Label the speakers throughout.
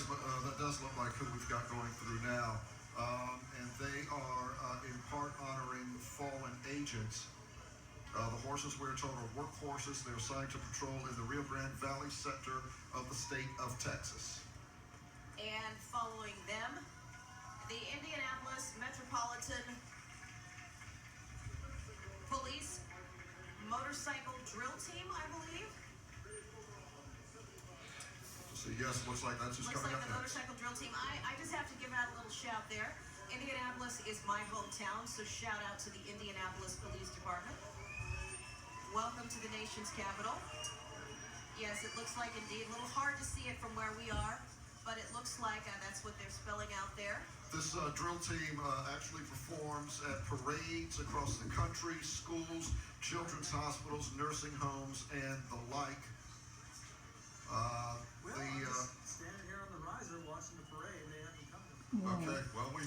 Speaker 1: that does look like who we've got going through now. And they are in part honoring fallen agents. The horses, we're told, are work horses. They're assigned to patrol in the Rio Grande Valley sector of the state of Texas.
Speaker 2: And following them, the Indianapolis Metropolitan Police Motorcycle Drill Team, I believe.
Speaker 1: So yes, looks like that's just coming up
Speaker 2: the
Speaker 1: next.
Speaker 2: Motorcycle Drill Team. I just have to give out a little shout there. Indianapolis is my hometown, so shout out to the Indianapolis Police Department. Welcome to the nation's capital. Yes, it looks like indeed a little hard to see it from where we are, but it looks like that's what they're spelling out there.
Speaker 1: This drill team actually performs at parades across the country, schools, children's hospitals, nursing homes, and the like.
Speaker 3: Standing here on the riser watching the parade, they haven't come.
Speaker 1: Okay, well, we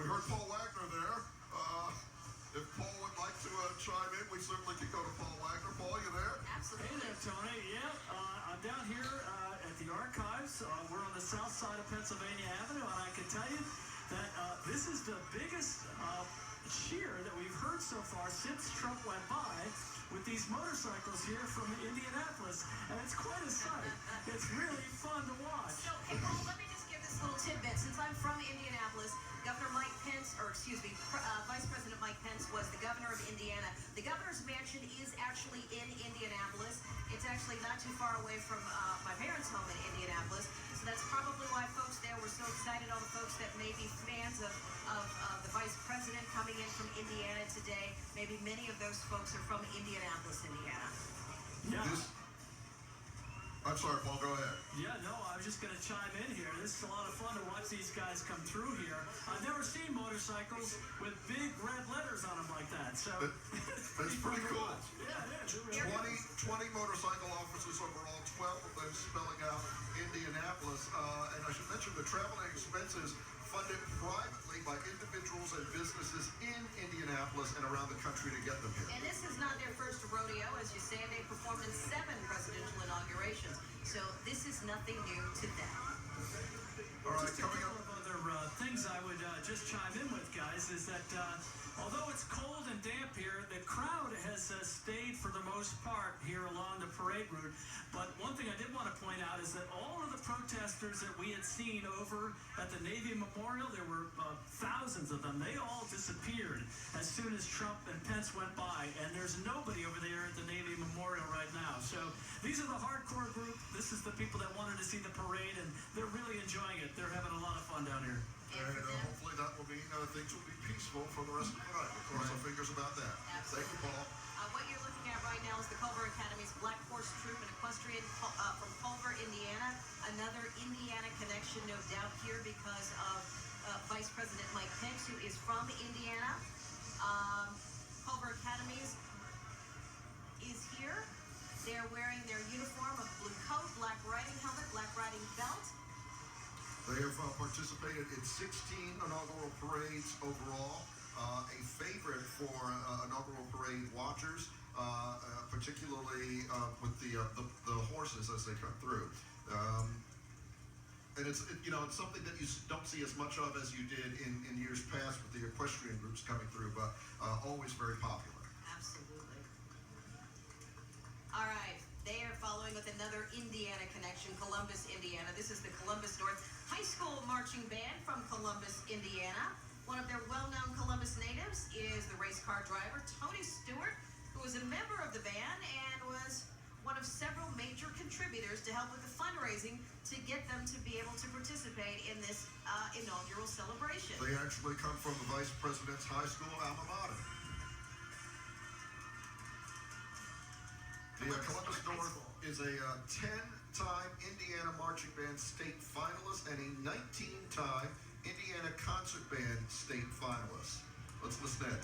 Speaker 1: heard Paul Wagner there. If Paul would like to chime in, we certainly can go to Paul Wagner. Paul, you there?
Speaker 2: Absolutely.
Speaker 3: Hey there, Tony. Yeah, I'm down here at the archives. We're on the south side of Pennsylvania Avenue, and I can tell you that this is the biggest cheer that we've heard so far since Trump went by with these motorcycles here from Indianapolis, and it's quite a sight. It's really fun to watch.
Speaker 2: So, hey, Paul, let me just give this little tidbit. Since I'm from Indianapolis, Governor Mike Pence, Vice President Mike Pence was the governor of Indiana. The governor's mansion is actually in Indianapolis. It's actually not too far away from my parents' home in Indianapolis. So that's probably why folks there were so excited, all the folks that may be fans of the Vice President coming in from Indiana today. Maybe many of those folks are from Indianapolis, Indiana.
Speaker 3: Yeah.
Speaker 1: I'm sorry, Paul, go ahead.
Speaker 3: Yeah, no, I was just going to chime in here. This is a lot of fun to watch these guys come through here. I've never seen motorcycles with big red letters on them like that. So
Speaker 1: That's pretty cool.
Speaker 3: Yeah, it is.
Speaker 1: 20 motorcycle officers overall, 12 of them spelling out Indianapolis. And I should mention the travel and expenses funded privately by individuals and businesses in Indianapolis and around the country to get them here.
Speaker 2: And this is not their first rodeo. As you say, they performed in 7 presidential inaugurations. So this is nothing new to them.
Speaker 1: All right,
Speaker 3: just a
Speaker 1: coming
Speaker 3: couple
Speaker 1: up.
Speaker 3: of other things I would just chime in with, guys, is that although it's cold and damp here, the crowd has stayed for the most part here along the parade route. But one thing I did want to point out is that all of the protesters that we had seen over at the Navy Memorial, there were thousands of them. They all disappeared as soon as Trump and Pence went by, and there's nobody over there at the Navy Memorial right now. So these are the hardcore group. This is the people that wanted to see the parade, and they're really enjoying it. They're having a lot of fun down here.
Speaker 1: And hopefully that will mean things will be peaceful for the rest of the night. We'll cross our fingers about that.
Speaker 2: Absolutely.
Speaker 1: Thank you, Paul.
Speaker 2: What you're looking at right now is the Culver Academy's Black Horse Troop and Equestrian from Culver, Indiana. Another Indiana connection, no doubt, here because of Vice President Mike Pence, who is from Indiana. Culver Academy's is here. They're wearing their uniform of blue coat, black riding helmet, black riding belt.
Speaker 1: They have participated in 16 inaugural parades overall. A favorite for inaugural parade watchers, particularly with the horses as they come through. And it's something that you don't see as much of as you did in years past with the equestrian groups coming through, but always very popular.
Speaker 2: Absolutely. All right. They are following with another Indiana connection, Columbus, Indiana. This is the Columbus North High School Marching Band from Columbus, Indiana. One of their well-known Columbus natives is the race car driver, Tony Stewart, who was a member of the band and was one of several major contributors to help with the fundraising to get them to be able to participate in this inaugural celebration.
Speaker 1: They actually come from the Vice President's high school alma mater. The Columbus North is a 10-time Indiana Marching Band state finalist and a 19-time Indiana Concert Band state finalist. Let's listen in.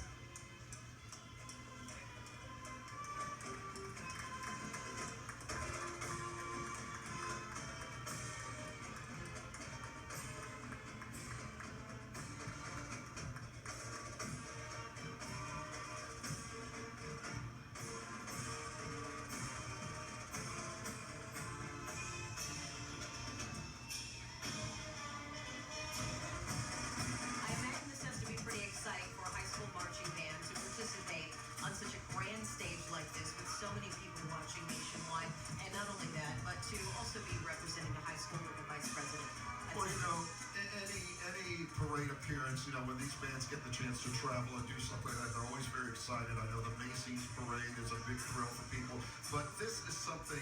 Speaker 1: parents, when these bands get the chance to travel and do something like that, they're always very excited. I know the Macy's parade is a big thrill for people, but this is something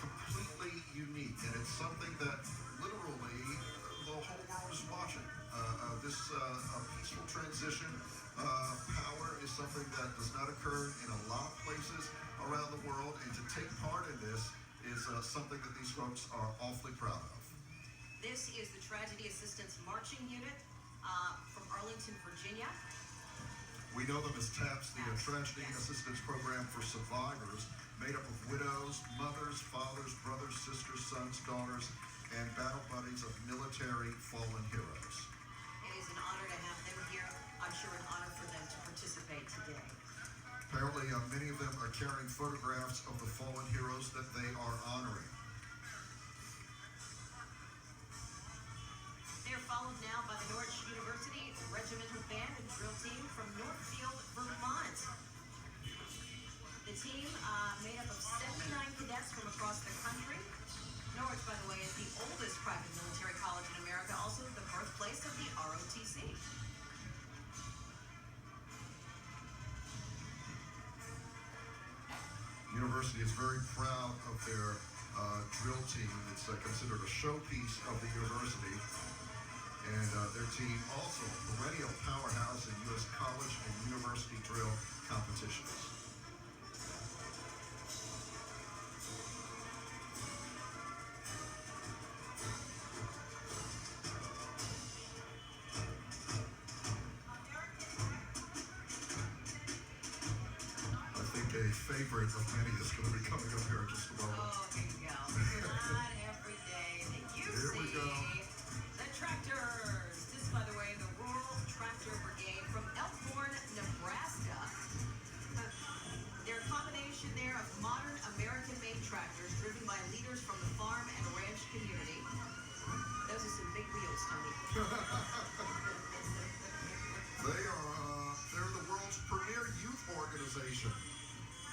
Speaker 1: completely unique, and it's something that literally the whole world is watching. This peaceful transition power is something that does not occur in a lot of places around the world, and to take part in this is something that these folks are awfully proud of.
Speaker 2: This is the Tragedy Assistance Marching Unit from Arlington, Virginia.
Speaker 1: We know them as TAPS, the Tragedy Assistance Program for Survivors, made up of widows, mothers, fathers, brothers, sisters, sons, daughters, and battle buddies of military fallen heroes.
Speaker 2: It is an honor to have them here. I'm sure an honor for them to participate today.
Speaker 1: Apparently, many of them are carrying photographs of the fallen heroes that they are honoring.
Speaker 2: They're followed now by the Norwich University Regimental Band and Drill Team from Northfield, Vermont. The team made up of 79 cadets from across the country. Norwich, by the way, is the oldest private military college in America, also the birthplace of the ROTC.
Speaker 1: University is very proud of their drill team. It's considered a showpiece of the university. And their team also a perennial powerhouse in U.S. college and university drill competitions. I think a favorite of many is going to be coming up here in just a moment.
Speaker 2: Oh, here you go. Not every day that you
Speaker 1: Here we
Speaker 2: see
Speaker 1: go.
Speaker 2: the tractors. This, by the way, the Rural Tractor Brigade from Elkhorn, Nebraska. They're a combination there of modern American-made tractors driven by leaders from the farm and ranch community. Those are some big wheels, Tony.
Speaker 1: They're the world's premier youth organization,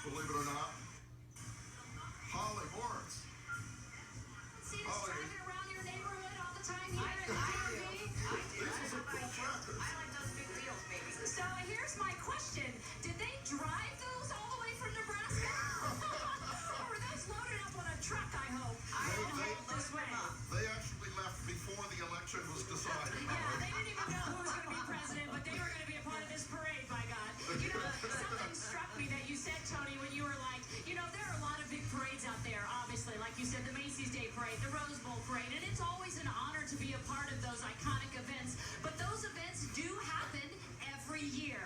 Speaker 1: believe it or not. Holly Morris.
Speaker 4: See this
Speaker 1: Holly.
Speaker 4: driving around your neighborhood all the time here in
Speaker 2: I
Speaker 4: IRB?
Speaker 2: do.
Speaker 1: This is a cool tractor.
Speaker 2: I like those big wheels, baby.
Speaker 4: So here's my question. Did they drive those all the way from Nebraska? Or were those loaded up on a truck, I hope?
Speaker 2: I
Speaker 4: And
Speaker 1: they-
Speaker 4: hauled this way?
Speaker 1: They actually left before the election was decided.
Speaker 4: Yeah, they didn't even know who was going to be president, but they were going to be a part of this parade, by God. Something struck me that you said, Tony, when you were like, there are a lot of big parades out there, obviously. Like you said, the Macy's Day Parade, the Rose Bowl Parade, and it's always an honor to be a part of those iconic events. But those events do happen every year.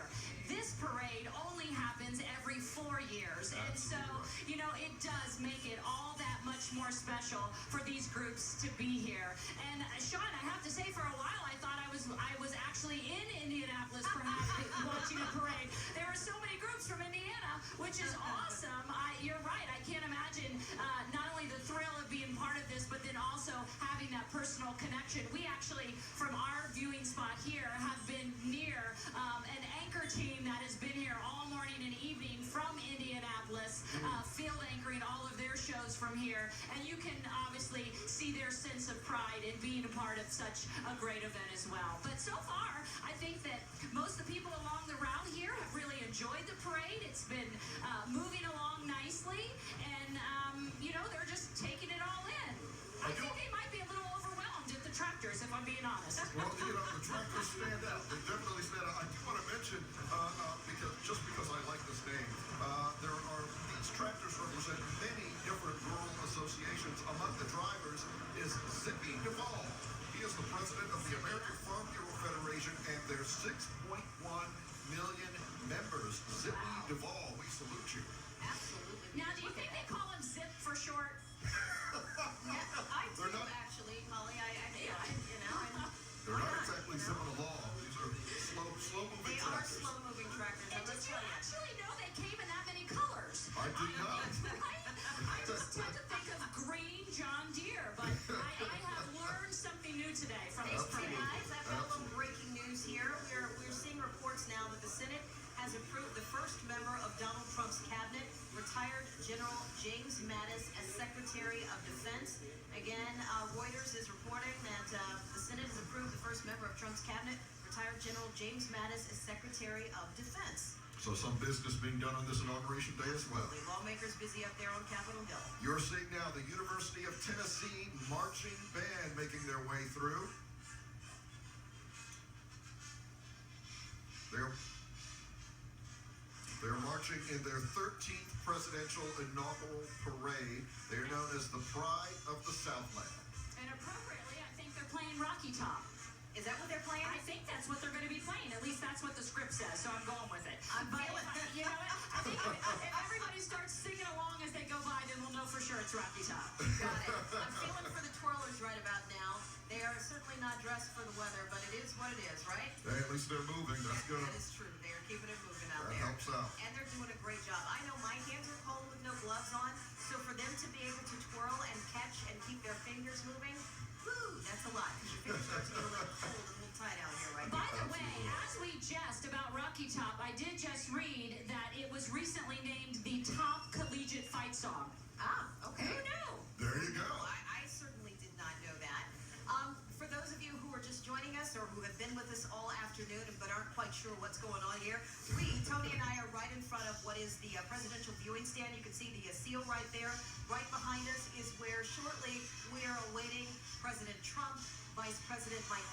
Speaker 4: This parade only happens every 4 years. And so, it does make it all that much more special for these groups to be here. And Sean, I have to say, for a while, I thought I was actually in Indianapolis, perhaps, watching a parade. There are so many groups from Indiana, which is awesome. You're right. I can't imagine not only the thrill of being part of this, but then also having that personal connection. We actually, from our viewing spot here, have been near an anchor team that has been here all morning and evening from Indianapolis, field anchoring all of their shows from here. And you can obviously see their sense of pride in being a part of such a great event as well. But so far, I think that most of the people along the route here have really enjoyed the parade. It's been moving along nicely, and they're just taking it all in. I think they might be a little overwhelmed at the tractors, if I'm being honest.
Speaker 1: Well, the tractors stand out. They definitely stand out. I do want to mention, because I like this name, these tractors represent many different rural associations. Among the drivers is Zippy Duvall. He is the president of the American Farm Bureau Federation, and there's 6.1 million members. Zippy Duvall, we salute you.
Speaker 2: Absolutely.
Speaker 4: Now, do you think they call him Zip for short?
Speaker 2: I do,
Speaker 1: They're not-
Speaker 2: actually, Holly. I
Speaker 1: They're not exactly zipping along. These are slow-moving
Speaker 2: They are
Speaker 1: tractors.
Speaker 2: slow-moving tractors.
Speaker 4: And
Speaker 2: And
Speaker 4: did
Speaker 2: let's
Speaker 4: you
Speaker 2: tell you.
Speaker 4: actually know they came in that many colors?
Speaker 1: I did not.
Speaker 4: Right? I just tend to think of green John Deere, but I have learned something new today from this
Speaker 2: Hey,
Speaker 4: parade.
Speaker 2: guys, I've got a little breaking news here. We're seeing reports now that the Senate has approved the first member of Donald Trump's cabinet, retired General James Mattis, as Secretary of Defense. Again, Reuters is reporting that the Senate has approved the first member of Trump's cabinet, retired General James Mattis as Secretary of Defense.
Speaker 1: So some business being done on this inauguration day as well.
Speaker 2: Absolutely. Lawmakers busy up there on Capitol Hill.
Speaker 1: You're seeing now the University of Tennessee marching band making their way through. They're marching in their 13th presidential inaugural parade. They are known as the Pride of the Southland.
Speaker 4: And appropriately, I think they're playing Rocky Top.
Speaker 2: Is that what they're playing?
Speaker 4: I think that's what they're going to be playing. At least that's what the script says, so I'm going with it.
Speaker 2: I'm
Speaker 4: But
Speaker 2: feeling
Speaker 4: you know what? I think if everybody starts singing along as they go by, then we'll know for sure it's Rocky Top.
Speaker 2: Got it. I'm feeling for the twirlers right about now. They are certainly not dressed for the weather, but it is what it is, right?
Speaker 1: Hey, at least they're moving. That's good.
Speaker 2: That is true. They are keeping it moving out
Speaker 1: That
Speaker 2: there.
Speaker 1: helps out.
Speaker 2: And they're doing a great job. I know my hands are cold with no gloves on, so for them to be able to twirl and catch and keep their fingers moving, whoo, that's a lot, because your fingers start to get a little cold and a little tight out here right
Speaker 4: By
Speaker 2: now.
Speaker 4: the way, as we jest about Rocky Top, I did just read that it was recently named the top collegiate fight song.
Speaker 2: Ah, okay.
Speaker 4: Who knew?
Speaker 1: There you go.
Speaker 2: I certainly did not know that. For those of you who are just joining us or who have been with us all afternoon but aren't quite sure what's going on here, Tony and I are right in front of what is the presidential viewing stand. You can see the seal right there. Right behind us is where shortly we are awaiting President Trump, Vice President Mike